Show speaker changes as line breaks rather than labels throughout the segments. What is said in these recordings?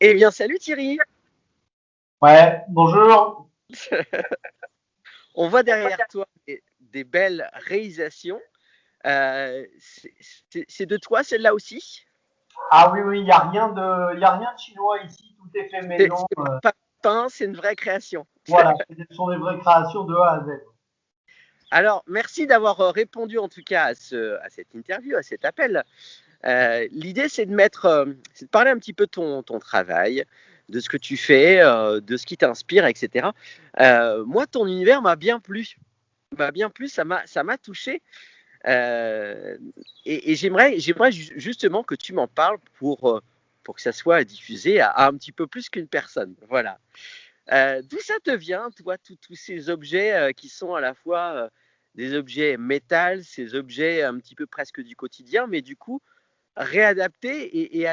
Eh bien, salut Thierry.
Ouais, bonjour.
On voit derrière toi des belles réalisations. C'est de toi celle-là aussi?
Ah oui, oui, il y a rien de chinois ici, tout est fait maison.
C'est pas peint, c'est une vraie création.
Voilà, ce sont des vraies créations de A à Z.
Alors, merci d'avoir répondu en tout cas à cette interview, à cet appel. L'idée, c'est de parler un petit peu de ton travail, de ce que tu fais, de ce qui t'inspire, etc. Moi, ton univers m'a bien plu, ça m'a touché. Euh, et j'aimerais justement que tu m'en parles pour que ça soit diffusé à un petit peu plus qu'une personne. Voilà. D'où ça te vient, toi, tous ces objets qui sont à la fois des objets métal, ces objets un petit peu presque du quotidien, mais du coup réadaptés et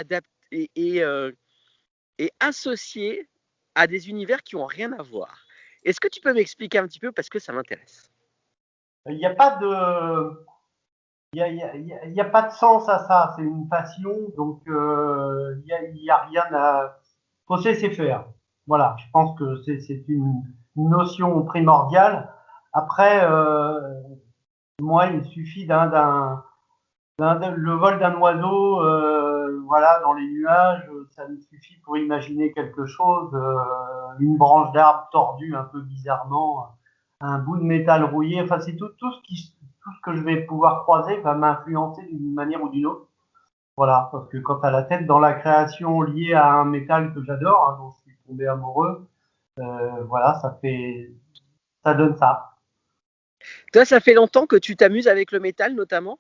associés à des univers qui n'ont rien à voir. Est-ce que tu peux m'expliquer un petit peu parce que ça m'intéresse?
Il n'y a pas de, il y a pas de sens à ça. C'est une passion, donc il y a rien à. Faut se laisser faire. Voilà, je pense que c'est une notion primordiale. Après, moi, il suffit le vol d'un oiseau, voilà, dans les nuages, ça me suffit pour imaginer quelque chose. Une branche d'arbre tordue un peu bizarrement, un bout de métal rouillé. Enfin, c'est tout ce que je vais pouvoir croiser va m'influencer d'une manière ou d'une autre. Voilà, parce que quand tu as la tête dans la création liée à un métal que j'adore, hein, dont je suis tombé amoureux, voilà, ça donne ça.
Toi, ça fait longtemps que tu t'amuses avec le métal, notamment?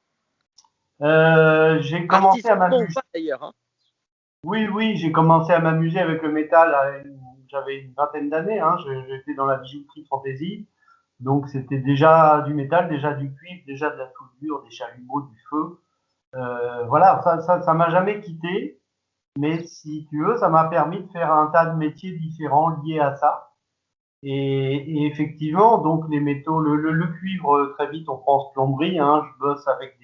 J'ai commencé à
Artistiquement ou
m'amuser.
pas d'ailleurs, hein.
Oui, oui, j'ai commencé à m'amuser avec le métal. J'avais une vingtaine d'années. Hein, j'étais dans la bijouterie fantaisie. Donc, c'était déjà du métal, déjà du cuivre, déjà de la soudure, des chalumeaux, du feu. Voilà, ça m'a jamais quitté. Mais si tu veux, ça m'a permis de faire un tas de métiers différents liés à ça. Et effectivement, donc les métaux, le cuivre, très vite, on pense plomberie. Hein, je bosse avec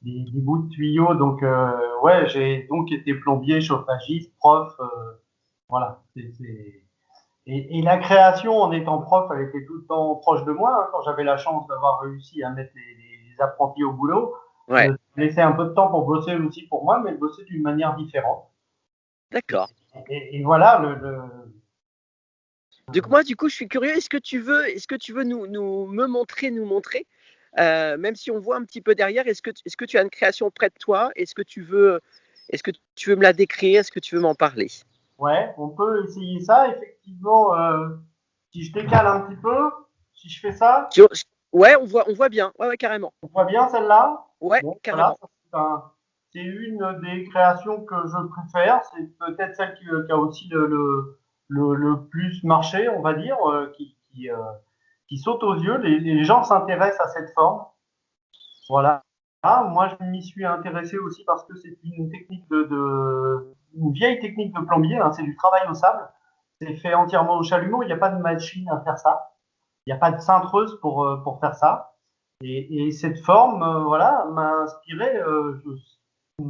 des bouts de tuyaux. Donc, ouais, j'ai donc été plombier, chauffagiste, prof. Voilà. Et la création, en étant prof, elle était tout le temps proche de moi. Hein, quand j'avais la chance d'avoir réussi à mettre les apprentis au boulot,
Ouais,
ça me laissait un peu de temps pour bosser aussi pour moi, mais bosser d'une manière différente. Et,
d'accord.
et voilà,
Donc moi, du coup, je suis curieux. Est-ce que tu veux nous montrer, même si on voit un petit peu derrière, est-ce que tu as une création près de toi? Est-ce que tu veux me la décrire? Est-ce que tu veux m'en parler?
ouais, on peut essayer ça. Effectivement, si je décale un petit peu, si je fais ça,
Ouais, on voit bien. Ouais, ouais, carrément.
on voit bien celle-là.
Ouais,
Bon, voilà,
carrément.
c'est une des créations que je préfère. C'est peut-être celle qui a aussi le plus marché, on va dire, qui saute aux yeux. Les gens s'intéressent à cette forme. Voilà. Ah, moi, je m'y suis intéressé aussi parce que c'est une technique une vieille technique de plombier. Hein, c'est du travail au sable. C'est fait entièrement au chalumeau. Il n'y a pas de machine à faire ça. Il n'y a pas de cintreuse pour faire ça. Et cette forme, voilà, m'a inspiré. Je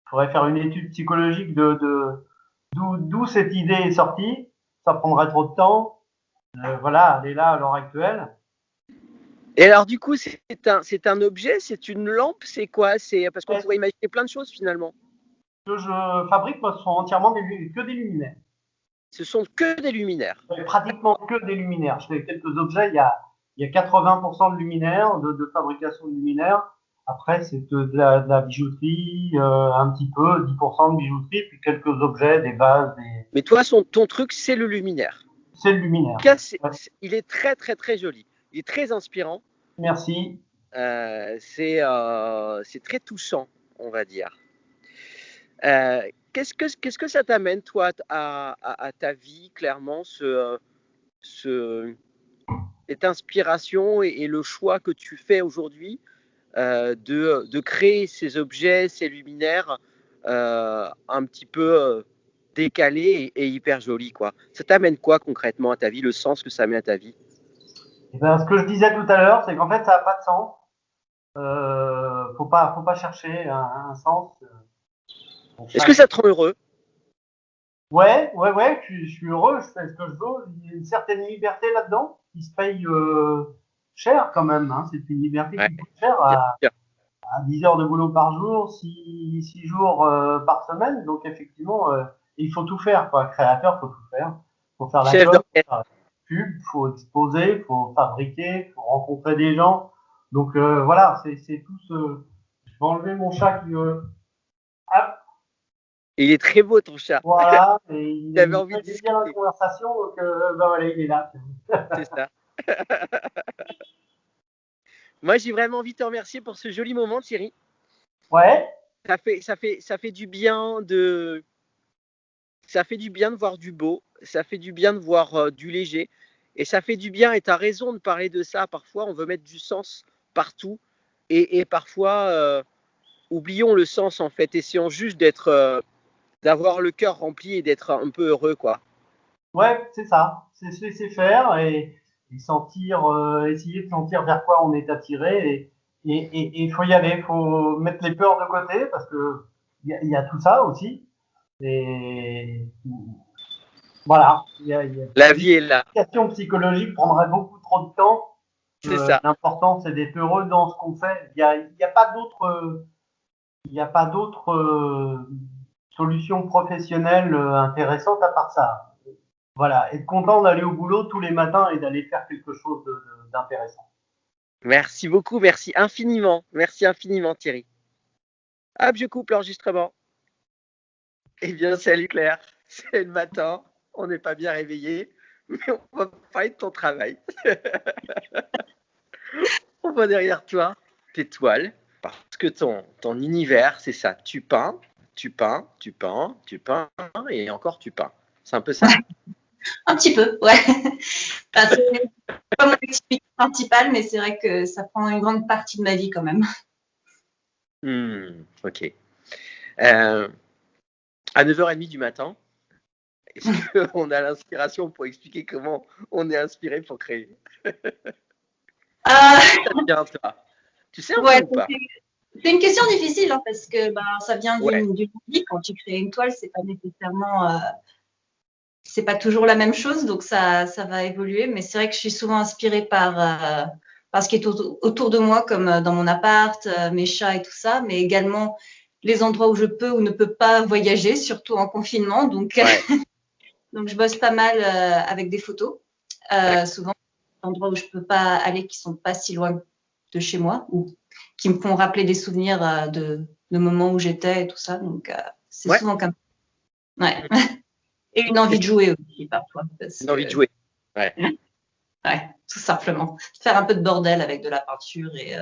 pourrais faire une étude psychologique d'où cette idée est sortie. Ça prendrait trop de temps. Voilà, elle est là à l'heure actuelle.
Et alors, du coup, c'est un objet, c'est une lampe, c'est quoi? C'est parce qu'on
Ce
pourrait imaginer plein de choses finalement.
que je fabrique, moi, ce sont entièrement que des luminaires.
Ce sont que des luminaires.
Pratiquement que des luminaires. Je fais quelques objets. Il y a 80% de luminaires, de fabrication de luminaires. Après, c'est de la bijouterie, un petit peu, 10% de bijouterie, puis quelques objets, des vases,
Mais toi, ton truc, c'est le luminaire.
c'est le luminaire.
Cas,
Ouais.
il est très, très, très joli. Il est très inspirant.
Merci.
C'est très touchant, on va dire. Qu'est-ce que ça t'amène, toi, à ta vie, clairement, ce- cette inspiration et le choix que tu fais aujourd'hui de créer ces objets, ces luminaires un petit peu décalés et hyper jolis, quoi. Ça t'amène quoi concrètement à ta vie, le sens que ça met à ta vie?
Et ben, ce que je disais tout à l'heure, c'est qu'en fait, ça n'a pas de sens. Faut pas chercher un sens. Bon,
Est-ce que ça te rend heureux?
Ouais, ouais, ouais, je suis heureux, je fais ce que je veux. Il y a une certaine liberté là-dedans qui se paye cher quand même. Hein. C'est une liberté
Ouais,
qui coûte cher
bien sûr.
à 10 heures de boulot par jour, 6 jours par semaine. Donc effectivement, il faut tout faire. Quoi. Créateur, faut tout faire. Faut faire la
Chef
com, faut
d'orchestre.
faire la pub, faut exposer, faut fabriquer, faut rencontrer des gens. Donc voilà, c'est tout ce. Je vais enlever mon chat qui veut. Hop,
Il est très beau ton chat.
voilà, et il
J'avais
aime
envie de
bien la
discuter.
conversation, donc ben voilà, il est là.
C'est ça. Moi, j'ai vraiment envie de te remercier pour ce joli moment, Thierry.
Ouais,
Ça fait du bien ça fait du bien de voir du beau. Ça fait du bien de voir du léger. Et ça fait du bien, et tu as raison de parler de ça. Parfois, on veut mettre du sens partout. Et parfois, oublions le sens, en fait. Essayons juste d'avoir le cœur rempli et d'être un peu heureux, quoi.
ouais, c'est ça. C'est se laisser faire et sentir, essayer de sentir vers quoi on est attiré. Et il faut y aller, il faut mettre les peurs de côté parce que il y a tout ça aussi. Et voilà,
La vie est là.
l'éducation psychologique prendrait beaucoup trop de temps.
C'est ça.
L'important, c'est d'être heureux dans ce qu'on fait. Il y a pas d'autre il n'y a pas d'autre solution professionnelle intéressante à part ça. Voilà, être content d'aller au boulot tous les matins et d'aller faire quelque chose d'intéressant.
Merci beaucoup. Merci infiniment. Merci infiniment, Thierry. Hop, je coupe l'enregistrement. Eh bien, salut Claire. C'est le matin. On n'est pas bien réveillé, mais on va parler de ton travail. On voit derrière toi tes toiles, parce que ton univers, c'est ça. Tu peins, tu peins, tu peins, tu peins, et encore tu peins. C'est un peu ça.
Un petit peu, ouais. Enfin, c'est pas mon activité principale, mais c'est vrai que ça prend une grande partie de ma vie quand même.
Ok. À 9h30 du matin, est-ce qu'on a l'inspiration pour expliquer comment on est inspiré pour créer? Ça vient, toi. Tu sais un peu
Ouais,
ou pas?
c'est une question difficile hein, parce que ça vient
Ouais,
d'une vie. Quand tu crées une toile, c'est pas nécessairement, c'est pas toujours la même chose, donc ça va évoluer. Mais c'est vrai que je suis souvent inspirée par ce qui est autour de moi, comme dans mon appart, mes chats et tout ça, mais également les endroits où je peux ou ne peux pas voyager, surtout en confinement. Donc,
ouais,
donc je bosse pas mal avec des photos. Souvent, des endroits où je peux pas aller, qui sont pas si loin de chez moi, ou qui me font rappeler des souvenirs de moments où j'étais et tout ça. Donc, c'est
ouais.
souvent comme ça. Ouais. Et une envie de jouer aussi parfois. Parce
Une envie de
que,
jouer. Ouais.
ouais, tout simplement. Faire un peu de bordel avec de la peinture et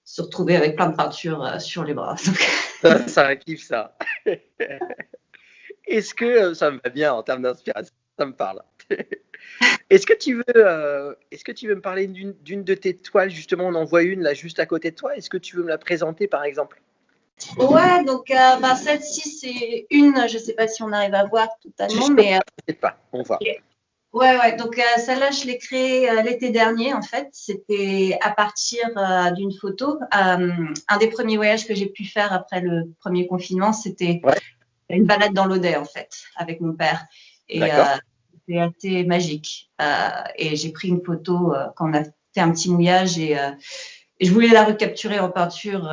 se retrouver avec plein de peinture sur les bras. Donc,
Ça kiffe ça. Est-ce que ça me va bien en termes d'inspiration? Ça me parle. Est-ce que tu veux me parler d'une de tes toiles? Justement, on en voit une là juste à côté de toi. Est-ce que tu veux me la présenter par exemple?
ouais, donc celle-ci, c'est une, je sais pas si on arrive à voir totalement,
Justement,
mais
t'inquiète pas, on voit.
ouais, ouais. Donc celle-là, je l'ai créée l'été dernier en fait. C'était à partir d'une photo. Un des premiers voyages que j'ai pu faire après le premier confinement, c'était
Ouais,
une balade dans l'Odet en fait, avec mon père. Et
d'accord.
c'était assez magique. Et j'ai pris une photo quand on a fait un petit mouillage et je voulais la recapturer en peinture.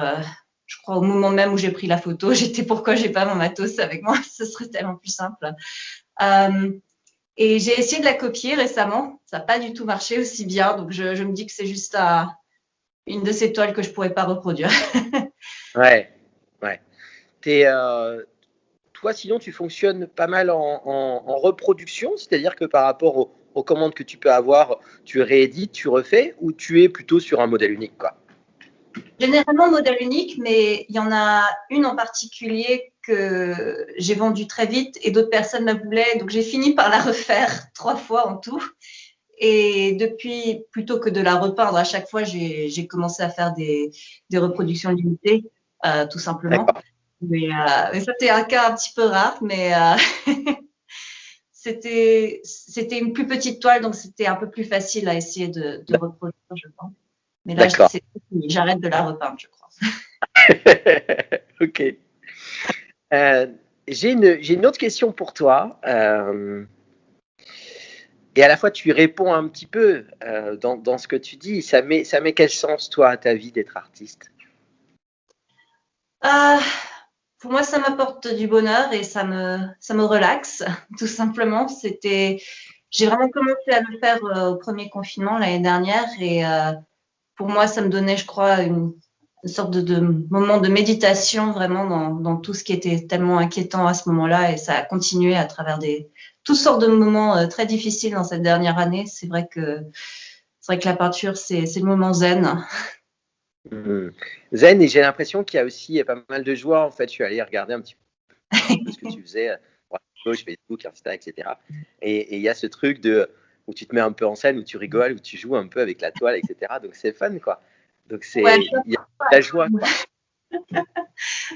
Je crois au moment même où j'ai pris la photo, j'étais pourquoi j'ai pas mon matos avec moi, ce serait tellement plus simple. Et j'ai essayé de la copier récemment, ça n'a pas du tout marché aussi bien, donc je me dis que c'est juste une de ces toiles que je pourrais pas reproduire.
Ouais, ouais. T'es, toi, sinon, tu fonctionnes pas mal en reproduction, c'est-à-dire que par rapport aux commandes que tu peux avoir, tu réédites, tu refais, ou tu es plutôt sur un modèle unique, quoi.
Généralement modèle unique, mais il y en a une en particulier que j'ai vendue très vite et d'autres personnes la voulaient, donc j'ai fini par la refaire 3 fois en tout. Et depuis, plutôt que de la repeindre à chaque fois, j'ai commencé à faire des reproductions limitées, tout simplement.
D'accord.
Mais ça, c'était un cas un petit peu rare, mais c'était une plus petite toile, donc c'était un peu plus facile à essayer de reproduire, je pense. Mais là,
D'accord.
c'est fini. J'arrête de la repeindre, je crois.
Ok. Euh, j'ai une autre question pour toi. Et à la fois, tu réponds un petit peu dans ce que tu dis. Ça met quel sens, toi, à ta vie d'être artiste?
Ah, pour moi, ça m'apporte du bonheur et ça me relaxe, tout simplement. J'ai vraiment commencé à le faire au premier confinement l'année dernière et pour moi, ça me donnait, je crois, une sorte de moment de méditation vraiment dans tout ce qui était tellement inquiétant à ce moment-là et ça a continué à travers toutes sortes de moments très difficiles dans cette dernière année. C'est vrai que la peinture, c'est le moment zen.
Hmm. Zen, et j'ai l'impression qu'il y a aussi pas mal de joie. En fait, je suis allé regarder un petit peu ce que tu faisais, droite, gauche, Facebook, Insta, etc. Et il y a ce truc où tu te mets un peu en scène, où tu rigoles, où tu joues un peu avec la toile, etc. Donc c'est fun, quoi. Donc
Ouais,
il y a de la joie, quoi.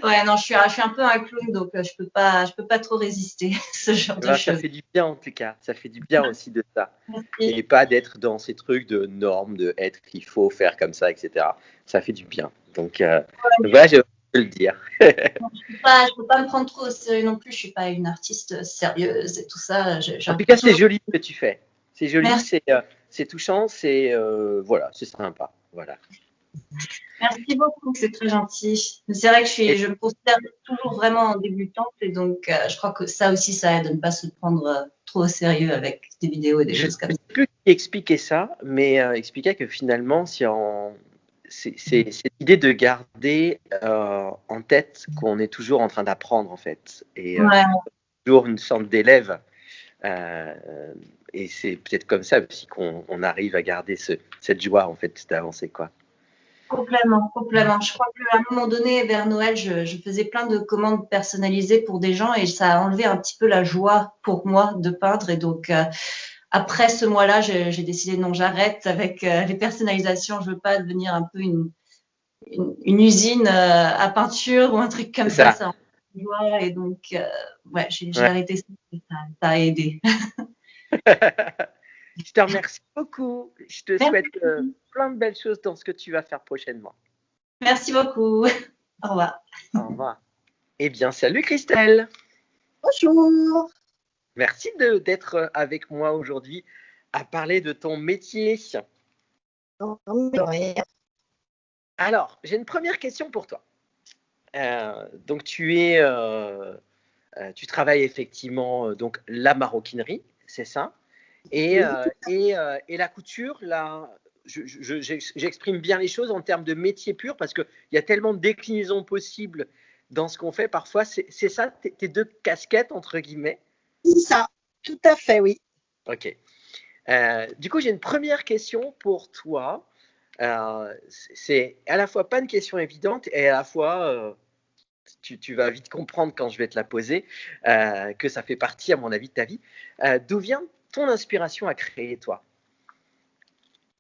ouais, non, je suis un peu un clown, donc je peux pas trop résister ce genre
Eh
de
ben, ça
choses.
fait du bien en tout cas. Ça fait du bien aussi de ça.
Merci.
Et pas d'être dans ces trucs de normes, de être qu'il faut faire comme ça, etc. Ça fait du bien. Donc voilà, je peux le dire.
Je peux pas me prendre trop au sérieux non plus. Je suis pas une artiste sérieuse et tout ça.
En tout cas, c'est joli ce que tu fais. C'est joli,
Merci,
c'est touchant, voilà, c'est sympa. Voilà.
merci beaucoup, c'est très gentil. Mais c'est vrai que
Et
je me considère toujours vraiment en débutante et donc je crois que ça aussi, ça aide de ne pas se prendre trop au sérieux avec des vidéos et des
je ne
choses comme
sais
ça.
plus qui expliquait ça, mais expliquait que finalement, c'est cette idée de garder en tête qu'on est toujours en train d'apprendre en fait, et
Ouais,
toujours une sorte d'élève. Euh, et c'est peut-être comme ça aussi qu'on arrive à garder cette joie en fait d'avancer, quoi.
complètement, complètement. Je crois qu'à un moment donné, vers Noël, je faisais plein de commandes personnalisées pour des gens et ça a enlevé un petit peu la joie pour moi de peindre et donc après ce mois-là, j'ai décidé non, j'arrête avec les personnalisations. Je veux pas devenir un peu une usine à peinture ou un truc comme
C'est
ça.
ça.
Ça en joie et donc ouais, j'ai
Ouais.
arrêté ça. Ça a aidé.
Je te remercie beaucoup. Je te souhaite
Merci,
plein de belles choses dans ce que tu vas faire prochainement.
merci beaucoup. Au revoir.
Au revoir. Eh bien, salut Christelle.
Bonjour.
Merci d'être avec moi aujourd'hui à parler de ton métier.
Non, mais rien.
Alors, j'ai une première question pour toi. Donc, tu travailles effectivement donc la maroquinerie, c'est ça?
Oui,
Et la couture, là, j'exprime bien les choses en termes de métier pur parce qu'il y a tellement de déclinaisons possibles dans ce qu'on fait. Parfois, c'est ça tes deux casquettes, entre guillemets.
c'est ça. Tout à fait, oui.
Ok. Du coup, j'ai une première question pour toi. C'est à la fois pas une question évidente et à la fois, tu vas vite comprendre quand je vais te la poser, que ça fait partie, à mon avis, de ta vie. D'où vient ton inspiration à créer, toi?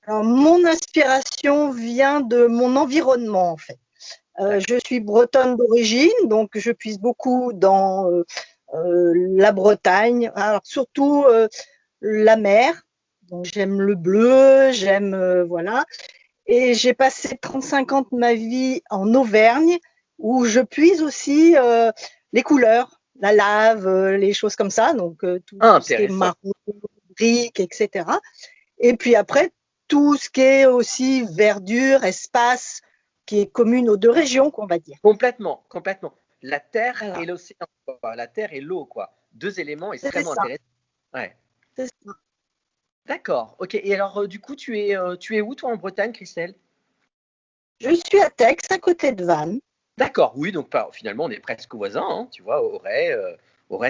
Alors, mon inspiration vient de mon environnement, en fait. Je suis bretonne d'origine, donc je puise beaucoup dans la Bretagne, alors surtout la mer. Donc, j'aime le bleu, j'aime, voilà. Et j'ai passé 35 ans de ma vie en Auvergne, où je puise aussi les couleurs, la lave, les choses comme ça, donc tout
Ah,
ce qui est
intéressant.
marron, briques, etc. Et puis après, tout ce qui est aussi verdure, espace, qui est commune aux deux régions, qu'on va dire.
Complètement, complètement. La terre et
Voilà,
l'océan, quoi. La terre et l'eau, quoi. Deux éléments
c'est
extrêmement
ça,
intéressants. Ouais.
c'est ça.
D'accord. Ok. Et alors, du coup, tu es où, toi, en Bretagne, Christelle?
Je suis à Tex, à côté de Vannes.
D'accord. Oui, donc finalement, on est presque voisins, hein, tu vois, Auray,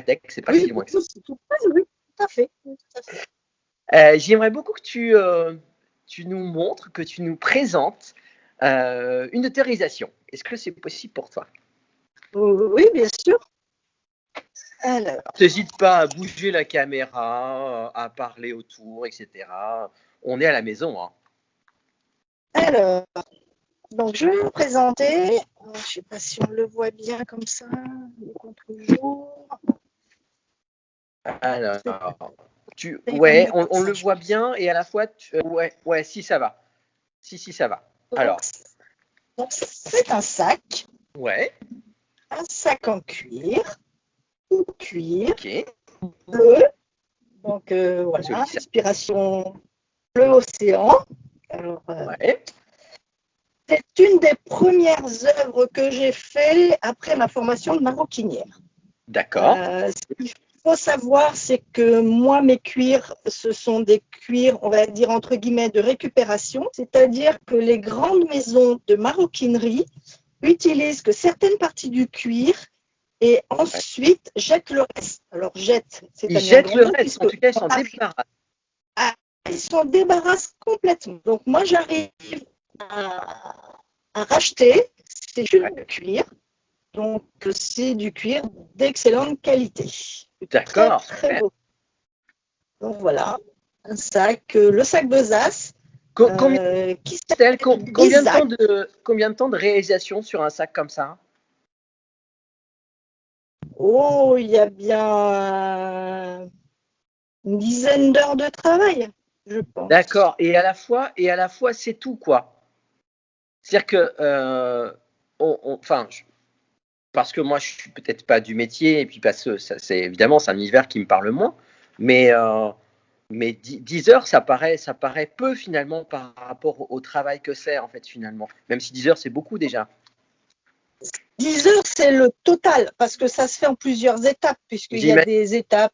Tech, c'est pas
Oui,
si loin que ça.
c'est tout, oui, tout à fait. Oui, tout à fait.
J'aimerais beaucoup que tu nous montres, que tu nous présentes une de tes réalisations. Est-ce que c'est possible pour toi?
Oui, bien sûr. Alors,
N'hésite pas à bouger la caméra, à parler autour, etc. On est à la maison, hein.
alors, donc je vais vous présenter. Je ne sais pas si on le voit bien comme ça, le contre-jour.
Alors,
C'est
ouais,
mieux comme
on
ça,
le
je
voit
pense.
bien et à la fois, ouais, si ça va. Si, ça va.
Donc,
Alors,
c'est un sac
ouais,
en cuir. cuir
Ok.
bleu. Donc voilà,
Joli, ça.
inspiration bleu océan. Alors,
Ouais.
c'est une des premières œuvres que j'ai fait après ma formation de maroquinière.
D'accord.
Ce qu'il faut savoir, c'est que moi, mes cuirs, ce sont des cuirs, on va dire entre guillemets, de récupération. C'est-à-dire que les grandes maisons de maroquinerie utilisent que certaines parties du cuir et ensuite jettent le reste. Alors, jette, c'est
Ils
un bien
jettent
grand
le
mot,
reste.
puisque
En tout cas, ils s'en débarrassent.
ils s'en débarrassent complètement. Donc, moi, j'arrive à racheter ces jeux de cuir. Donc, c'est du cuir d'excellente qualité.
D'accord.
Très, très beau. Donc, voilà, un sac, le sac Besace, qui s'appelle
Combien
Isaac.
de temps de réalisation sur un sac comme ça?
Oh, il y a bien une dizaine d'heures de travail, je pense.
D'accord. Et à la fois, c'est tout, quoi. C'est-à-dire que, enfin, parce que moi, je suis peut-être pas du métier, et puis parce que c'est évidemment, c'est un univers qui me parle moins, mais 10 heures, ça paraît peu finalement par rapport au travail que c'est, en fait, finalement. Même si 10 heures, c'est beaucoup déjà.
10 heures, c'est le total, parce que ça se fait en plusieurs étapes, puisqu'il y a des étapes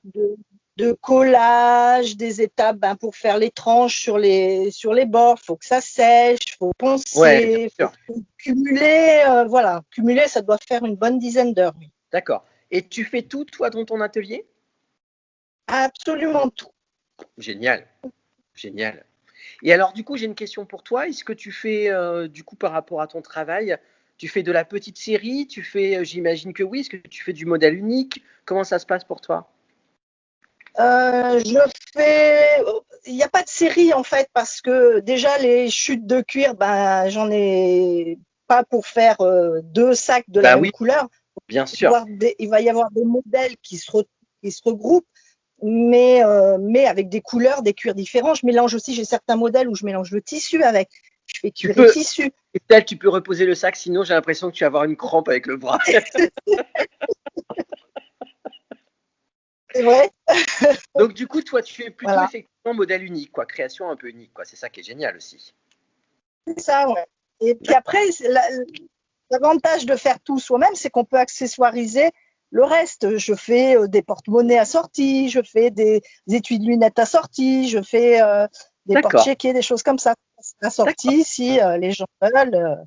de collage, des étapes pour faire les tranches sur les bords, il faut que ça sèche, il faut poncer, il faut cumuler, voilà. Cumuler, ça doit faire une bonne dizaine d'heures. Oui.
D'accord. Et tu fais tout, toi, dans ton atelier?
Absolument tout.
Génial. Génial. Et alors, du coup, j'ai une question pour toi. Est-ce que tu fais, du coup, par rapport à ton travail, tu fais de la petite série? Tu fais, j'imagine que oui. Est-ce que tu fais du modèle unique? Comment ça se passe pour toi?
Je fais. Il n'y a pas de série en fait, parce que déjà les chutes de cuir, j'en ai pas pour faire 2 sacs de la même
Oui,
couleur.
bien sûr.
Il va y avoir des modèles qui se regroupent, mais avec des couleurs, des cuirs différents. Je mélange aussi, j'ai certains modèles où je mélange le tissu avec. Je fais cuir et tissu.
Peut-être tu peux reposer le sac, sinon j'ai l'impression que tu vas avoir une crampe avec le bras.
C'est vrai.
Donc du coup, toi, tu es plutôt
voilà.
effectivement modèle unique, quoi, création un peu unique, quoi. C'est ça qui est génial aussi.
C'est ça, ouais. Et puis après, l'avantage de faire tout soi-même, c'est qu'on peut accessoiriser le reste. Je fais des porte-monnaies assortis, je fais des étuis de lunettes assortis, je fais des porte-chéquiers, des choses comme ça assortis si les gens veulent.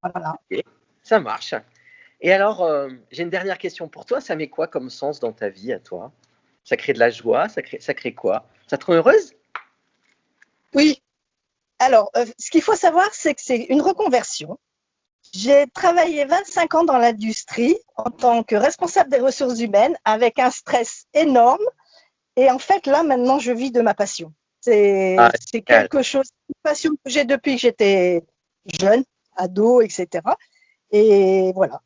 Voilà.
Okay. Ça marche. Et alors, j'ai une dernière question pour toi. Ça met quoi comme sens dans ta vie à toi? Ça crée de la joie? Ça crée quoi? Ça te rend heureuse?
Oui. Alors, ce qu'il faut savoir, c'est que c'est une reconversion. J'ai travaillé 25 ans dans l'industrie en tant que responsable des ressources humaines avec un stress énorme. Et en fait, là, maintenant, je vis de ma passion. C'est quelque chose, une passion que j'ai depuis que j'étais jeune, ado, etc. Et voilà,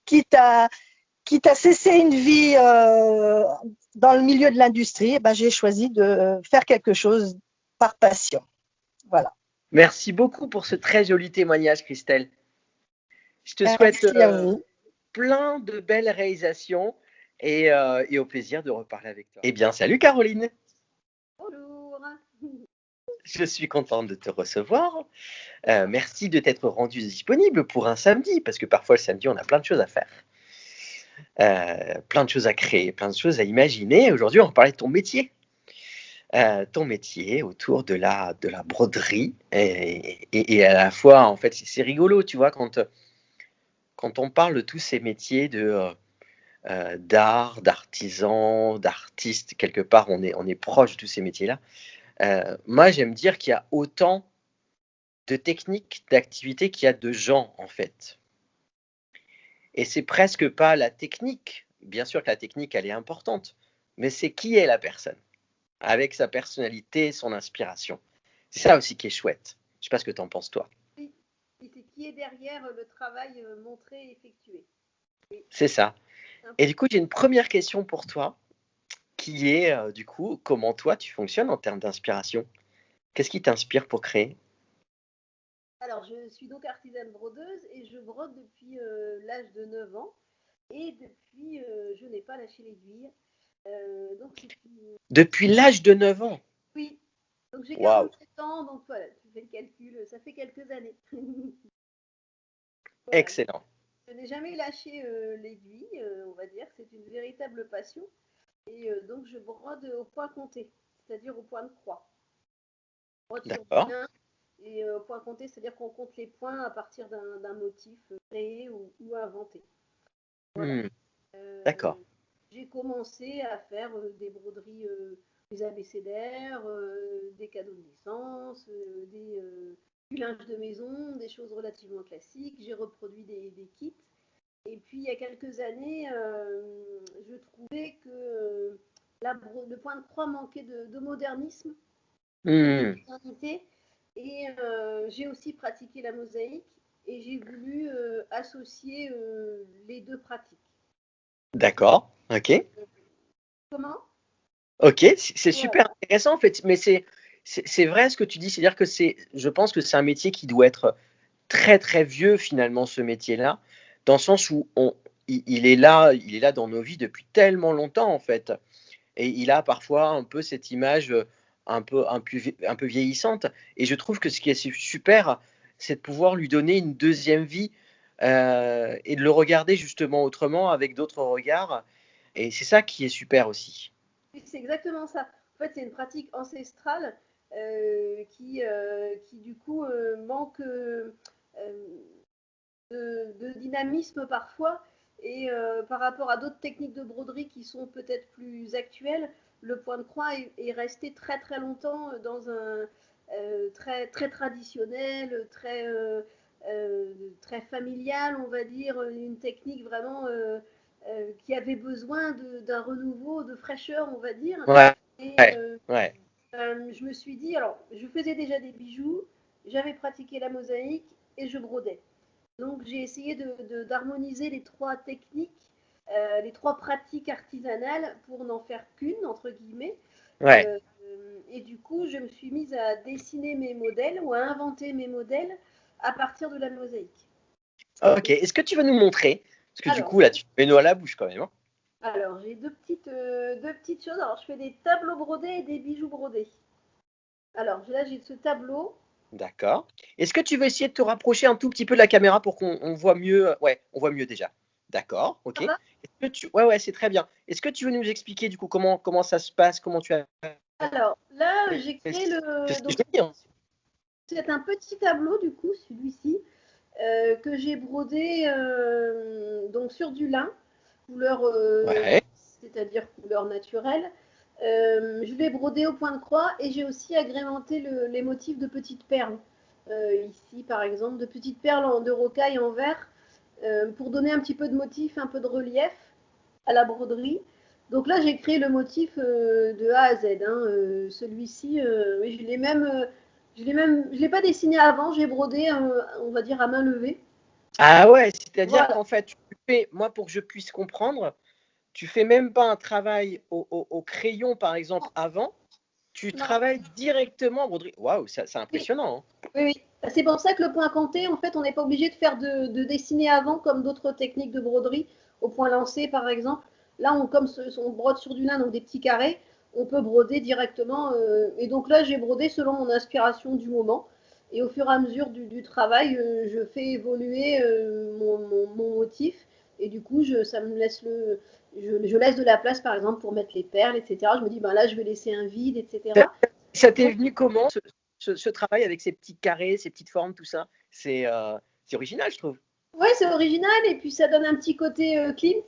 quitte à cesser une vie dans le milieu de l'industrie, j'ai choisi de faire quelque chose par passion. Voilà.
Merci beaucoup pour ce très joli témoignage, Christelle. Je te souhaite plein de belles réalisations et au plaisir de reparler avec toi. Eh bien, salut Caroline.
Bonjour.
Je suis contente de te recevoir. Merci de t'être rendue disponible pour un samedi, parce que parfois le samedi, on a plein de choses à faire. Plein de choses à créer, plein de choses à imaginer. Aujourd'hui, on va parler de ton métier. Ton métier autour de la broderie. Et à la fois, en fait, c'est rigolo, tu vois, quand on parle de tous ces métiers d'art, d'artisan, d'artiste, quelque part, on est proche de tous ces métiers-là. Moi, j'aime dire qu'il y a autant de techniques, d'activités qu'il y a de gens, en fait. Et c'est presque pas la technique. Bien sûr que la technique, elle est importante, mais c'est qui est la personne, avec sa personnalité, son inspiration. C'est ça aussi qui est chouette. Je ne sais pas ce que tu en penses, toi.
Oui, c'est qui est derrière le travail montré et effectué. Oui.
C'est ça. Et du coup, j'ai une première question pour toi, qui est, du coup, comment toi, tu fonctionnes en termes d'inspiration? Qu'est-ce qui t'inspire pour créer?
Alors, je suis donc artisane brodeuse et je brode depuis l'âge de 9 ans. Et depuis, je n'ai pas lâché l'aiguille. Donc,
Depuis l'âge de 9 ans.
oui. Donc, j'ai
Waouh.
47 ans, donc voilà, tu fais le calcul, ça fait quelques années. Voilà.
Excellent.
Je n'ai jamais lâché l'aiguille, on va dire, c'est une véritable passion. Et donc, je brode au point compté, c'est-à-dire au point de croix. Je brode sur du
D'accord.
lin et au point compté, c'est-à-dire qu'on compte les points à partir d'un motif créé ou inventé. Voilà.
D'accord.
J'ai commencé à faire des broderies, des abécédaires, des cadeaux de naissance, du linge de maison, des choses relativement classiques. J'ai reproduit des kits. Et puis, il y a quelques années, je trouvais que le point de croix manquait de modernisme, de modernité. Et j'ai aussi pratiqué la mosaïque et j'ai voulu associer les deux pratiques.
D'accord. Ok.
Comment?
Ok. C'est super
Voilà.
intéressant en fait, mais c'est vrai ce que tu dis, c'est-à-dire que je pense que c'est un métier qui doit être très très vieux finalement ce métier-là, dans le sens où il est là dans nos vies depuis tellement longtemps en fait, et il a parfois un peu cette image un peu vieillissante. Et je trouve que ce qui est super, c'est de pouvoir lui donner une deuxième vie et de le regarder justement autrement, avec d'autres regards. Et c'est ça qui est super aussi.
Oui, c'est exactement ça. En fait, c'est une pratique ancestrale qui du coup, manque de dynamisme parfois. Et par rapport à d'autres techniques de broderie qui sont peut-être plus actuelles, le point de croix est resté très très longtemps dans un très, très traditionnel, très familial, on va dire, une technique vraiment qui avait besoin d'un renouveau, de fraîcheur, on va dire.
Ouais,
Et
ouais.
je me suis dit, alors, je faisais déjà des bijoux, j'avais pratiqué la mosaïque et je brodais. Donc, j'ai essayé d'harmoniser les trois techniques, les trois pratiques artisanales pour n'en faire qu'une, entre guillemets.
Ouais.
Et du coup, je me suis mise à dessiner mes modèles ou à inventer mes modèles à partir de la mosaïque.
Ok. Est-ce que tu veux nous montrer? Parce que du
Alors,
coup, là, tu mets l'eau à la bouche quand même. Hein.
alors j'ai deux petites choses. Alors, je fais des tableaux brodés et des bijoux brodés. Alors, là, j'ai ce tableau.
D'accord. Est-ce que tu veux essayer de te rapprocher un tout petit peu de la caméra pour qu'on voit mieux? Ouais, on voit mieux déjà. D'accord, ok.
Ça va?
Ouais, c'est très bien. Est-ce que tu veux nous expliquer du coup comment ça se passe, comment tu as
Alors, là,
fait
j'ai créé le.
c'est
Donc,
joli, hein.
c'est un petit tableau, du coup, celui-ci, que j'ai brodé donc sur du lin, couleur,
Ouais,
c'est-à-dire couleur naturelle. Je l'ai brodé au point de croix et j'ai aussi agrémenté les motifs de petites perles. Ici, par exemple, de petites perles de rocaille en verre pour donner un petit peu de motif, un peu de relief à la broderie. Donc là, j'ai créé le motif de A à Z. Hein. Celui-ci, oui, je l'ai pas dessiné avant, j'ai brodé, on va dire, à main levée.
Ah ouais, c'est-à-dire
Voilà.
qu'en fait, tu fais, moi pour que je puisse comprendre, tu fais même pas un travail au crayon par exemple avant, tu
Non,
travailles directement en broderie. Waouh, c'est
oui,
impressionnant. Hein.
oui, oui. C'est pour ça que le point compté, en fait, on n'est pas obligé de faire de dessiner avant comme d'autres techniques de broderie, au point lancé par exemple. Là, comme on brode sur du lin, donc des petits carrés, on peut broder directement. Et donc là, j'ai brodé selon mon inspiration du moment. Et au fur et à mesure du travail, je fais évoluer mon motif. Et du coup, ça me laisse je laisse de la place, par exemple, pour mettre les perles, etc. Je me dis, ben là, je vais laisser un vide, etc.
Ça t'est
Donc,
venu comment ce travail avec ces petits carrés, ces petites formes, tout ça? C'est original, je trouve.
ouais, c'est original et puis ça donne un petit côté Klimt.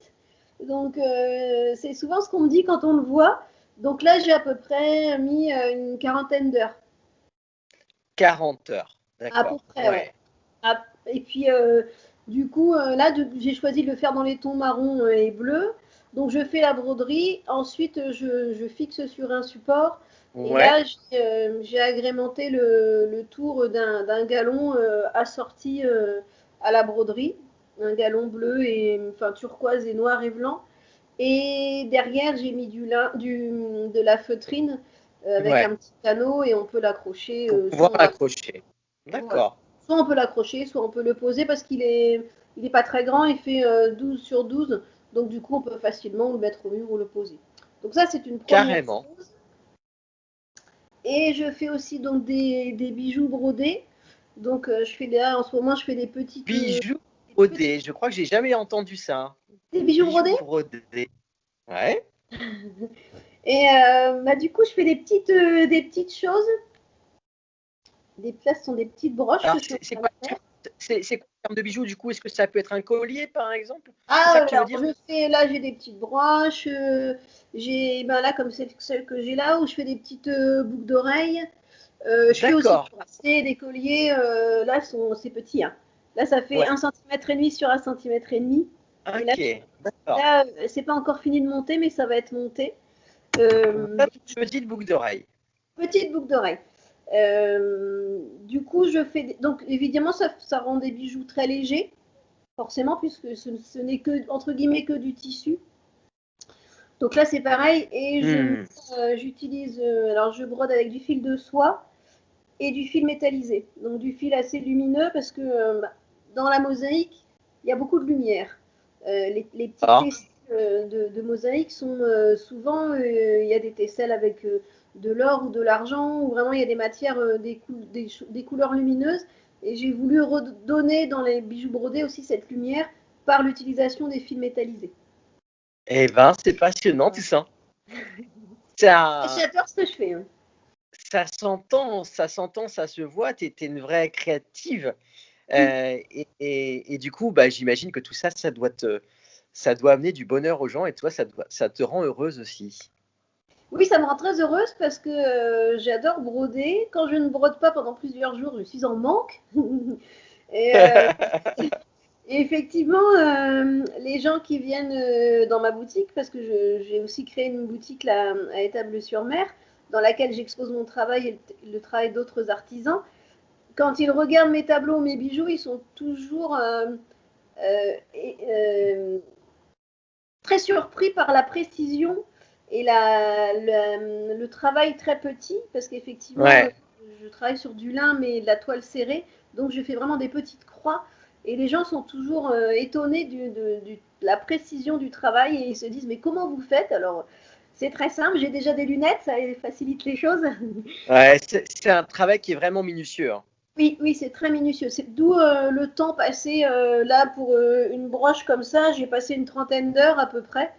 Donc c'est souvent ce qu'on me dit quand on le voit. Donc là, j'ai à peu près mis une quarantaine d'heures.
40 heures.
À peu
D'accord.
près, ouais.
Ouais.
Et puis du coup, là, j'ai choisi de le faire dans les tons marron et bleu. Donc je fais la broderie. Ensuite, je fixe sur un support. Et
Ouais.
là, j'ai agrémenté le tour d'un galon assorti à la broderie. Un galon bleu et enfin turquoise et noir et blanc. Et derrière, j'ai mis de la feutrine avec
Ouais.
un petit anneau et on peut l'accrocher.
Pour pouvoir l'accrocher.
Voilà.
D'accord.
Soit on peut l'accrocher, soit on peut le poser parce il est pas très grand, il fait 12 sur 12. Donc du coup, on peut facilement le mettre au mur ou le poser. Donc ça, c'est une première
Carrément.
chose. Et je fais aussi donc des bijoux brodés. Donc je fais là, en ce moment, je fais des petites
Bijoux brodés. Je crois que j'ai jamais entendu ça.
des bijoux brodés.
Brodés. Ouais.
Et bah, du coup, je fais des petites choses. Là, ce sont des petites broches
Alors,
que je suis en
c'est
train
quoi,
de faire.
c'est quoi en termes de bijoux du coup? Est-ce que ça peut être un collier par exemple? C'est
Ah,
ça que tu veux
alors
dire?
je fais là, j'ai des petites broches. J'ai ben là comme celle que j'ai là où je fais des petites boucles d'oreilles. Je fais aussi
D'accord.
des bracelets, des colliers. Là, c'est petit. Hein. Là, ça fait
Ouais.
1,5 cm sur 1,5 cm. Et là,
Ok. D'accord.
c'est pas encore fini de monter, mais ça va être monté.
Petite boucle d'oreille.
Petite boucle d'oreille. Du coup, je fais. Donc, évidemment, ça rend des bijoux très légers, forcément, puisque ce n'est que, entre guillemets, que du tissu. Donc là, c'est pareil. Et j'utilise. Alors, je brode avec du fil de soie et du fil métallisé. Donc, du fil assez lumineux, parce que dans la mosaïque, il y a beaucoup de lumière. Les petites tesselles de mosaïque sont souvent. Il y a des tesselles avec de l'or ou de l'argent, où vraiment il y a des matières, des couleurs lumineuses. Et j'ai voulu redonner dans les bijoux brodés aussi cette lumière par l'utilisation des fils métallisés.
Eh ben, c'est passionnant tout ça. Ça,
J'adore ce que je fais. Hein.
ça s'entend, ça se voit. T'es une vraie créative. Et du coup, bah, j'imagine que tout ça, ça doit amener du bonheur aux gens et toi, ça te rend heureuse aussi.
Oui, ça me rend très heureuse parce que j'adore broder. Quand je ne brode pas pendant plusieurs jours, je suis en manque. et, et effectivement, les gens qui viennent dans ma boutique, parce que j'ai aussi créé une boutique là, à Étable-sur-Mer, dans laquelle j'expose mon travail et le travail d'autres artisans, quand ils regardent mes tableaux, mes bijoux, ils sont toujours très surpris par la précision et le travail très petit, parce qu'effectivement,
Ouais.
je travaille sur du lin, mais de la toile serrée, donc je fais vraiment des petites croix, et les gens sont toujours étonnés de la précision du travail, et ils se disent, mais comment vous faites? Alors, c'est très simple, j'ai déjà des lunettes, ça facilite les choses.
Ouais, c'est un travail qui est vraiment minutieux. Hein.
Oui, oui, c'est très minutieux. C'est d'où le temps passé là pour une broche comme ça. J'ai passé une trentaine d'heures à peu près,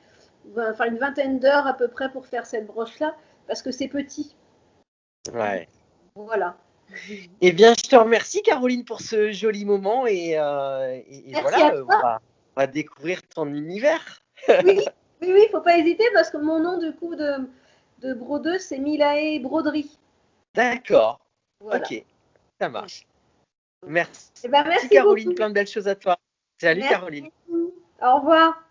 enfin une vingtaine d'heures à peu près pour faire cette broche-là, parce que c'est petit.
Ouais.
Voilà.
Eh bien, je te remercie, Caroline, pour ce joli moment et
Merci
voilà,
à toi.
on va découvrir ton univers.
Oui, oui, oui, faut pas hésiter parce que mon nom du coup de brodeuse, c'est Milae Broderie.
D'accord.
Voilà.
Ok, ça marche. Merci,
Eh ben, merci
Caroline,
beaucoup.
plein de belles choses à toi. Salut,
Merci.
Caroline.
Au revoir.